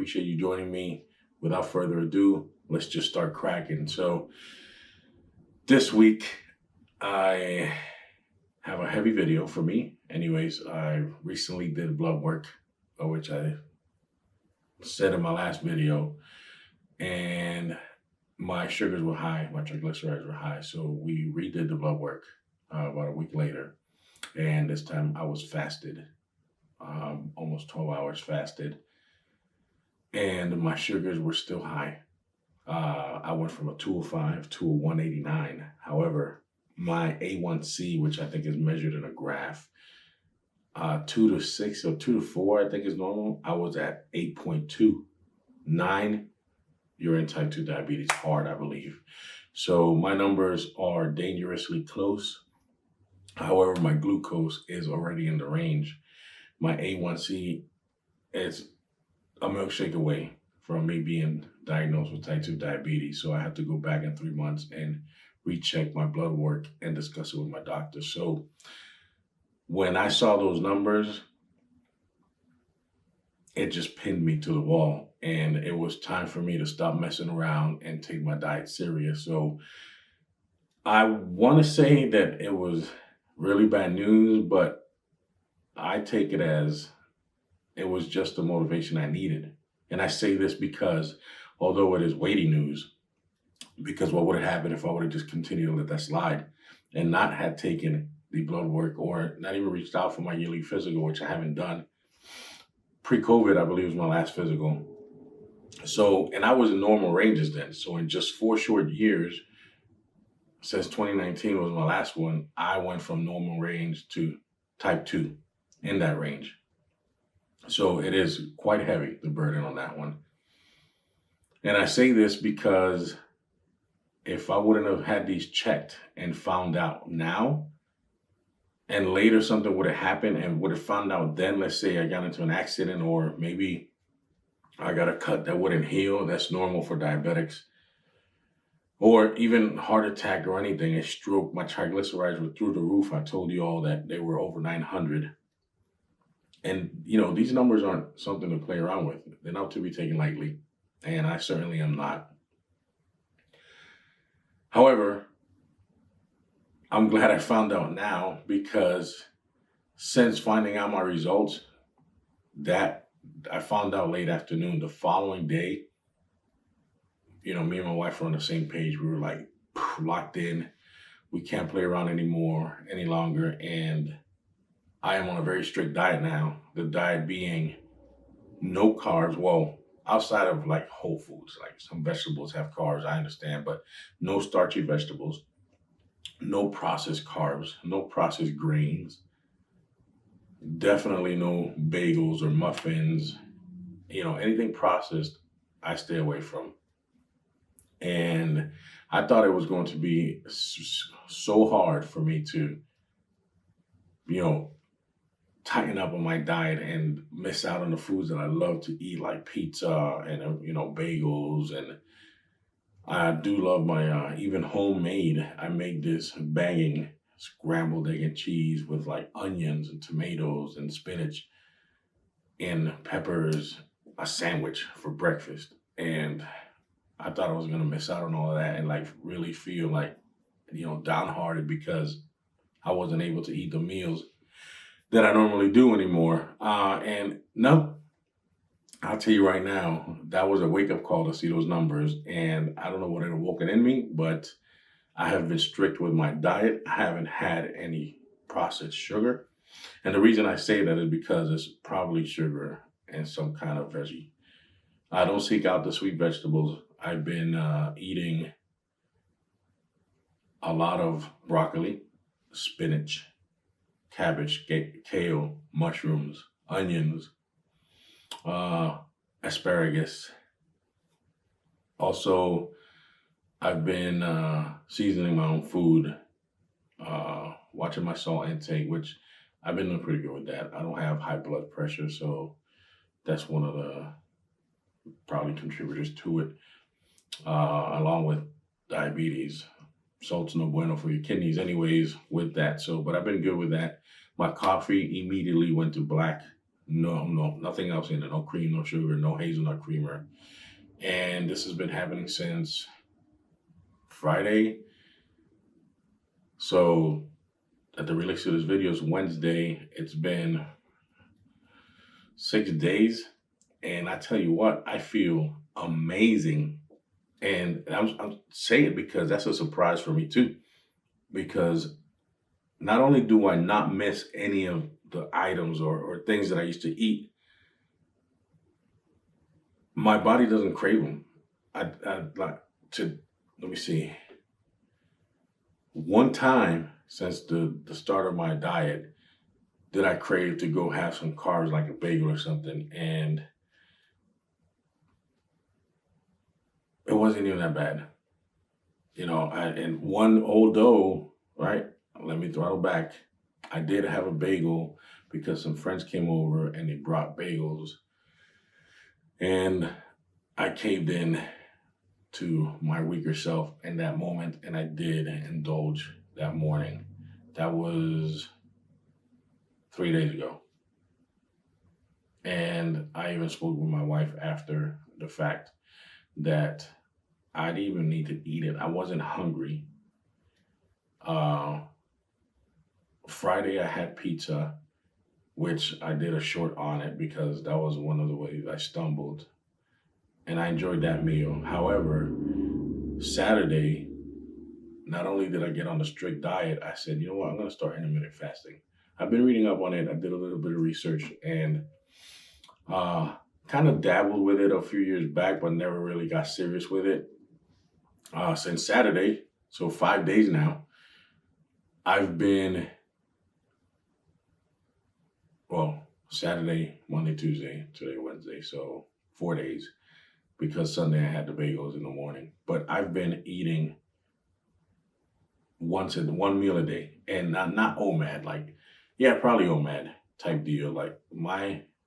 appreciate you joining me. Without further ado, let's just start cracking. So this week, I have a heavy video for me. Anyways, I recently did blood work, which I said in my last video, and my sugars were high, my triglycerides were high. So we redid the blood work about a week later. And this time I was fasted, almost 12 hours fasted. And my sugars were still high. I went from a 205 to a 189. However, my A1C, which I think is measured in a graph, 2 to 6 or 2 to 4, I think is normal. I was at 8.2. 9, you're in type 2 diabetes hard, I believe. So my numbers are dangerously close. However, my glucose is already in the range. My A1C is a milkshake away from me being diagnosed with type 2 diabetes. So I have to go back in 3 months and recheck my blood work and discuss it with my doctor. So when I saw those numbers, it just pinned me to the wall, and it was time for me to stop messing around and take my diet serious. So I want to say that it was really bad news, but I take it as it was just the motivation I needed. And I say this because, although it is weighty news, because what would have happened if I would have just continued to let that slide and not had taken the blood work or not even reached out for my yearly physical, which I haven't done. Pre-COVID, I believe, was my last physical. So, and I was in normal ranges then. So in just 4 short years, since 2019 was my last one, I went from normal range to type 2 in that range. So it is quite heavy, the burden on that one. And I say this because if I wouldn't have had these checked and found out now, and later something would have happened and would have found out then, let's say I got into an accident or maybe I got a cut that wouldn't heal, that's normal for diabetics, or even heart attack or anything, a stroke, my triglycerides were through the roof. I told you all that they were over 900. And, these numbers aren't something to play around with. They're not to be taken lightly, and I certainly am not. However, I'm glad I found out now, because since finding out my results, that I found out late afternoon, the following day, me and my wife were on the same page. We were like locked in. We can't play around any longer. And I am on a very strict diet now. The diet being no carbs. Well, outside of like whole foods, like some vegetables have carbs, I understand, but no starchy vegetables. No processed carbs, no processed grains, definitely no bagels or muffins, anything processed, I stay away from. And I thought it was going to be so hard for me to, tighten up on my diet and miss out on the foods that I love to eat, like pizza and, bagels. And I do love my, even homemade, I make this banging scrambled egg and cheese with like onions and tomatoes and spinach and peppers, a sandwich for breakfast. And I thought I was going to miss out on all of that and like really feel like, downhearted because I wasn't able to eat the meals that I normally do anymore. And no, I'll tell you right now, that was a wake-up call to see those numbers. And I don't know what had awoken in me, but I have been strict with my diet. I haven't had any processed sugar. And the reason I say that is because it's probably sugar and some kind of veggie. I don't seek out the sweet vegetables. I've been eating a lot of broccoli, spinach, cabbage, kale, mushrooms, onions, asparagus. Also, I've been seasoning my own food, watching my salt intake, which I've been doing pretty good with that. I don't have high blood pressure, so that's one of the probably contributors to it, along with diabetes. Salt's no bueno for your kidneys anyways with that. So, but I've been good with that. My coffee immediately went to black, nothing else in it. No cream, no sugar, no hazelnut creamer. And this has been happening since Friday. So at the release of this video is Wednesday. It's been 6 days. And I tell you what, I feel amazing. And I'm saying it because that's a surprise for me too. Because not only do I not miss any of the items or things that I used to eat, my body doesn't crave them. I like to, let me see. One time since the start of my diet, did I crave to go have some carbs like a bagel or something. And it wasn't even that bad. And although, right, let me throttle back. I did have a bagel because some friends came over and they brought bagels. And I caved in to my weaker self in that moment, and I did indulge that morning. That was 3 days ago. And I even spoke with my wife after the fact that I didn't even need to eat it. I wasn't hungry. Friday I had pizza, which I did a short on it because that was one of the ways I stumbled. And I enjoyed that meal. However, Saturday, not only did I get on a strict diet, I said, you know what, I'm going to start intermittent fasting. I've been reading up on it. I did a little bit of research and kind of dabbled with it a few years back, but never really got serious with it. Since Saturday, so 5 days now, I've been, Saturday, Monday, Tuesday, today, Wednesday, so 4 days, because Sunday I had the bagels in the morning. But I've been eating one meal a day, and not OMAD, probably OMAD type deal.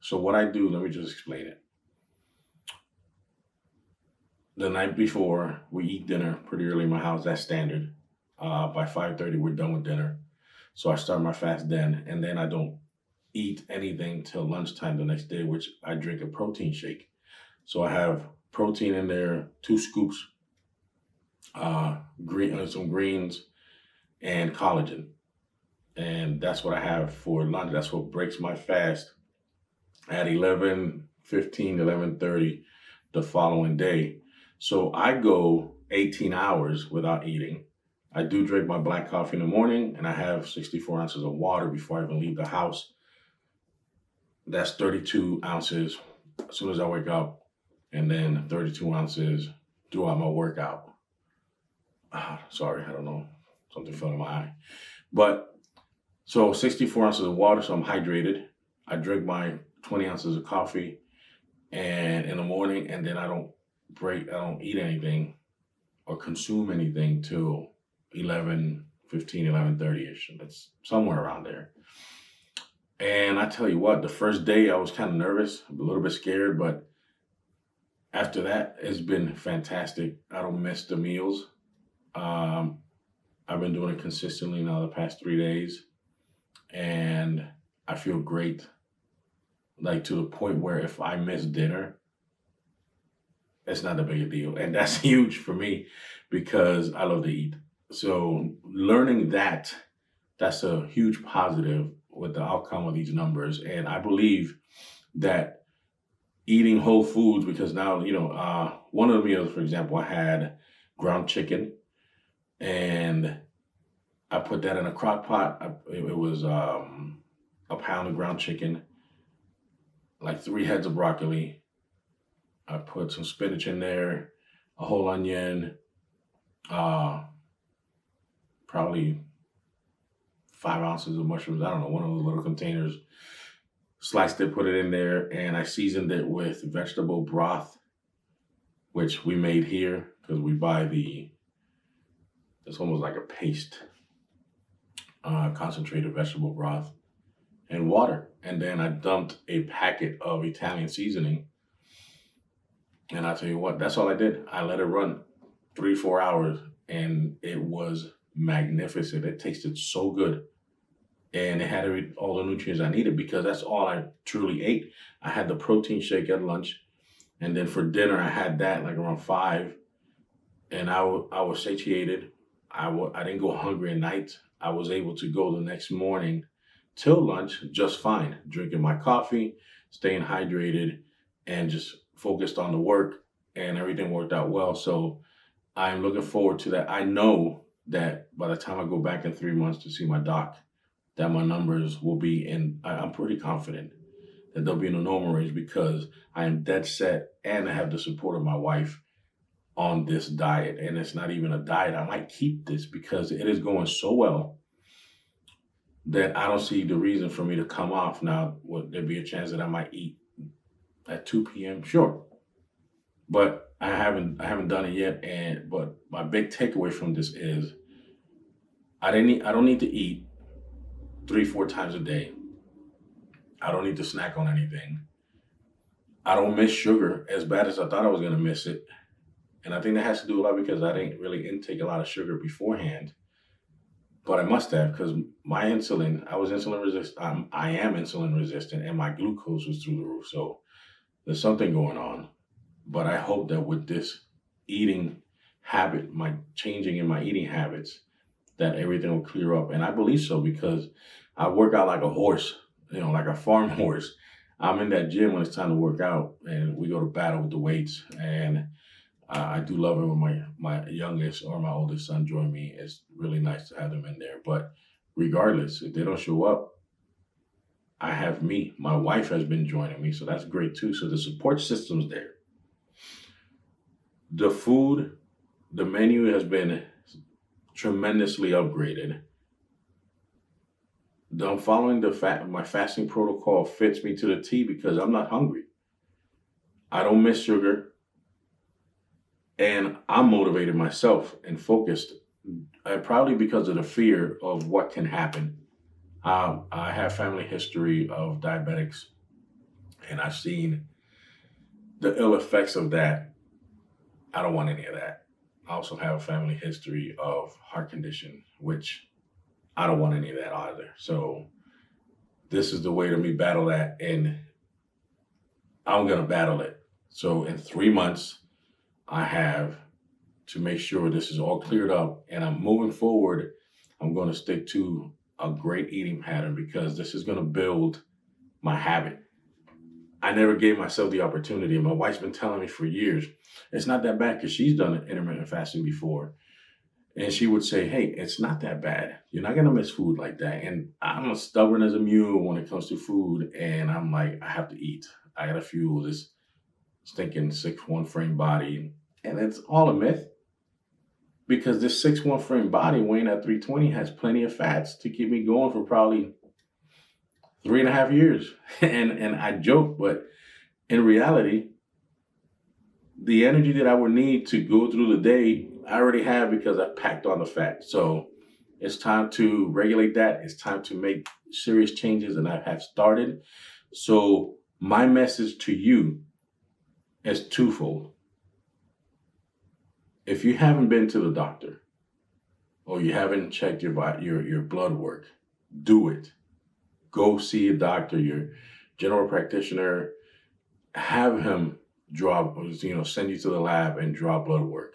So what I do, let me just explain it. The night before, we eat dinner pretty early in my house. That's standard. By 5:30, we're done with dinner. So I start my fast then, and then I don't eat anything till lunchtime the next day, which I drink a protein shake. So I have protein in there, 2 scoops, some greens, and collagen. And that's what I have for lunch. That's what breaks my fast at 11:15, 11:30 the following day. So I go 18 hours without eating. I do drink my black coffee in the morning, and I have 64 ounces of water before I even leave the house. That's 32 ounces as soon as I wake up, and then 32 ounces throughout my workout. Sorry, I don't know. Something fell in my eye. But so 64 ounces of water, so I'm hydrated. I drink my 20 ounces of coffee and in the morning, and then I don't eat anything or consume anything till 11:15, 11:30-ish. That's somewhere around there. And I tell you what, the first day I was kind of nervous, a little bit scared, but after that, it's been fantastic. I don't miss the meals. I've been doing it consistently now the past 3 days, and I feel great. To the point where if I miss dinner, it's not a big a deal. And that's huge for me because I love to eat. So learning that's a huge positive with the outcome of these numbers. And I believe that eating whole foods, because now, one of the meals, for example, I had ground chicken, and I put that in a crock pot. It was a pound of ground chicken, like 3 heads of broccoli. I put some spinach in there, a whole onion, probably 5 ounces of mushrooms. I don't know, one of those little containers. Sliced it, put it in there, and I seasoned it with vegetable broth, which we made here because we buy it's almost like a paste, concentrated vegetable broth, and water. And then I dumped a packet of Italian seasoning. And I tell you what, that's all I did. I let it run 3-4 hours, and it was magnificent. It tasted so good. and it had all the nutrients I needed because that's all I truly ate. I had the protein shake at lunch, and then for dinner I had that like around 5, and I was satiated. I didn't go hungry at night. I was able to go the next morning till lunch just fine, drinking my coffee, staying hydrated, and just focused on the work, and everything worked out well. So I'm looking forward to that. I know that by the time I go back in 3 months to see my doc, that my numbers will be in. I'm pretty confident that they'll be in the normal range because I am dead set and I have the support of my wife on this diet. And it's not even a diet. I might keep this because it is going so well that I don't see the reason for me to come off. Now, would there be a chance that I might eat at 2 p.m.? Sure. But I haven't done it yet. But my big takeaway from this is I don't need to eat 3, 4 times a day. I don't need to snack on anything. I don't miss sugar as bad as I thought I was gonna miss it. And I think that has to do a lot because I didn't really intake a lot of sugar beforehand. But I must have because my insulin, I was insulin resistant. I am insulin resistant, and my glucose was through the roof. So there's something going on. But I hope that with this eating habit, my changing in my eating habits, that everything will clear up. And I believe so because I work out like a horse, like a farm horse. I'm in that gym when it's time to work out, and we go to battle with the weights. And I do love it when my youngest or my oldest son join me. It's really nice to have them in there. But regardless, if they don't show up, I have me. My wife has been joining me, so that's great too. So the support system's there. The food, the menu has been tremendously upgraded. I'm following my fasting protocol fits me to the T because I'm not hungry. I don't miss sugar, and I'm motivated myself and focused. Probably because of the fear of what can happen. I have family history of diabetics, and I've seen the ill effects of that. I don't want any of that. I also have a family history of heart condition, which I don't want any of that either. So this is the way to me battle that, and I'm gonna battle it. So in 3 months, I have to make sure this is all cleared up, and I'm moving forward. I'm going to stick to a great eating pattern because this is going to build my habit. I never gave myself the opportunity. My wife's been telling me for years, it's not that bad because she's done intermittent fasting before. And she would say, hey, it's not that bad. You're not going to miss food like that. And I'm as stubborn as a mule when it comes to food. And I'm like, I have to eat. I got to fuel this stinking 6'1" frame body. And it's all a myth because this 6'1" frame body weighing at 320 has plenty of fats to keep me going for probably 3.5 years. And I joke, but in reality, the energy that I would need to go through the day, I already have because I packed on the fat. So it's time to regulate that. It's time to make serious changes, and I have started. So my message to you is twofold. If you haven't been to the doctor or you haven't checked your blood work, do it. Go see a doctor, your general practitioner. Have him send you to the lab and draw blood work.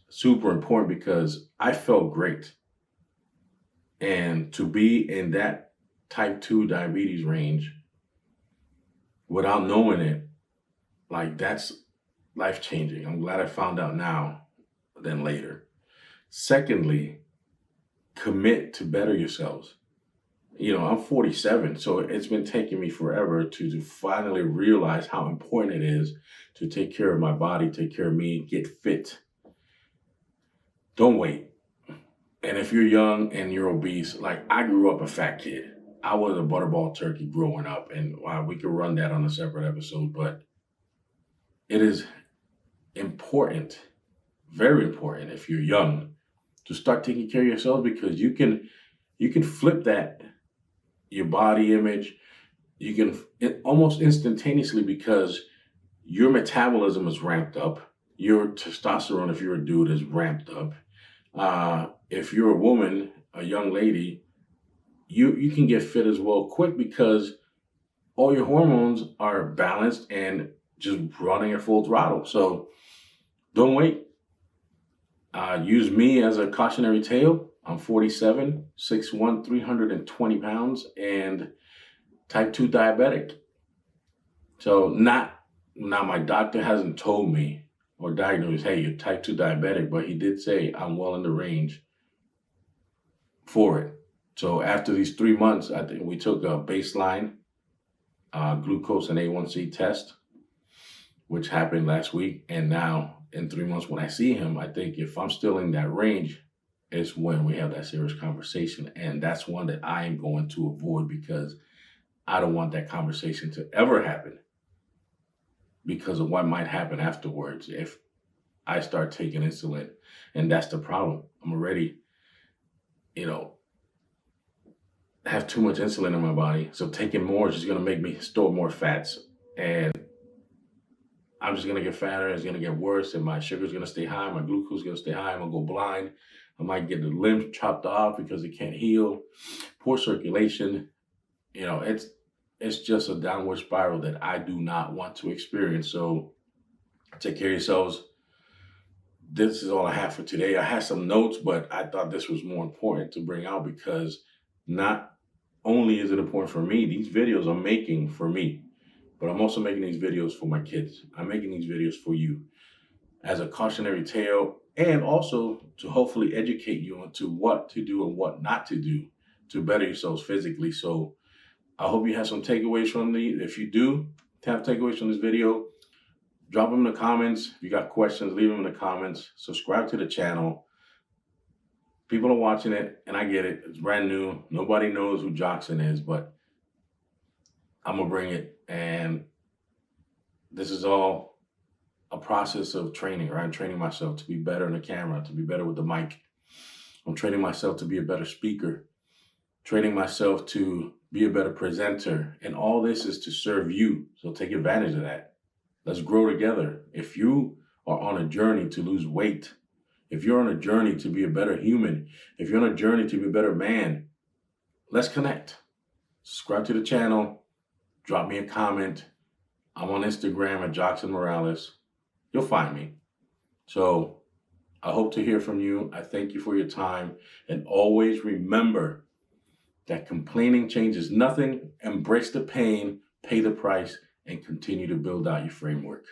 Super important because I felt great. And to be in that type 2 diabetes range without knowing it, like that's life-changing. I'm glad I found out now than later. Secondly, commit to better yourselves. I'm 47, so it's been taking me forever to finally realize how important it is to take care of my body, take care of me, get fit. Don't wait. And if you're young and you're obese, like I grew up a fat kid. I was a butterball turkey growing up, and we could run that on a separate episode, but it is important, very important if you're young to start taking care of yourself because you can flip that, your body image, you can almost instantaneously because your metabolism is ramped up. Your testosterone, if you're a dude, is ramped up. If you're a woman, a young lady, you can get fit as well quick because all your hormones are balanced and just running at full throttle. So don't wait. Use me as a cautionary tale. I'm 47, 6'1", 320 pounds, and type 2 diabetic. So now my doctor hasn't told me or diagnosed, hey, you're type 2 diabetic, but he did say I'm well in the range for it. So after these 3 months, I think we took a baseline glucose and A1C test, which happened last week. And now in 3 months, when I see him, I think if I'm still in that range, it's when we have that serious conversation. And that's one that I am going to avoid because I don't want that conversation to ever happen because of what might happen afterwards if I start taking insulin. And that's the problem. I'm already, have too much insulin in my body. So taking more is just going to make me store more fats. And I'm just going to get fatter. It's going to get worse. And my sugar's going to stay high. My glucose is going to stay high. I'm going to go blind. I might get the limbs chopped off because it can't heal. Poor circulation. It's just a downward spiral that I do not want to experience. So take care of yourselves. This is all I have for today. I had some notes, but I thought this was more important to bring out because not only is it important for me, these videos I'm making for me, but I'm also making these videos for my kids. I'm making these videos for you as a cautionary tale and also to hopefully educate you on to what to do and what not to do to better yourselves physically. So I hope you have some takeaways from me. If you do have takeaways from this video, drop them in the comments. If you got questions, leave them in the comments. Subscribe to the channel. People are watching it, and I get it. It's brand new. Nobody knows who Joksan is, but I'm going to bring it. And this is all a process of training, right? I'm training myself to be better in the camera, to be better with the mic. I'm training myself to be a better speaker, training myself to be a better presenter. And all this is to serve you. So take advantage of that. Let's grow together. If you are on a journey to lose weight, if you're on a journey to be a better human, if you're on a journey to be a better man, let's connect. Subscribe to the channel. Drop me a comment. I'm on Instagram at Joksan Morales. You'll find me. So I hope to hear from you. I thank you for your time. And always remember that complaining changes nothing. Embrace the pain, pay the price, and continue to build out your framework.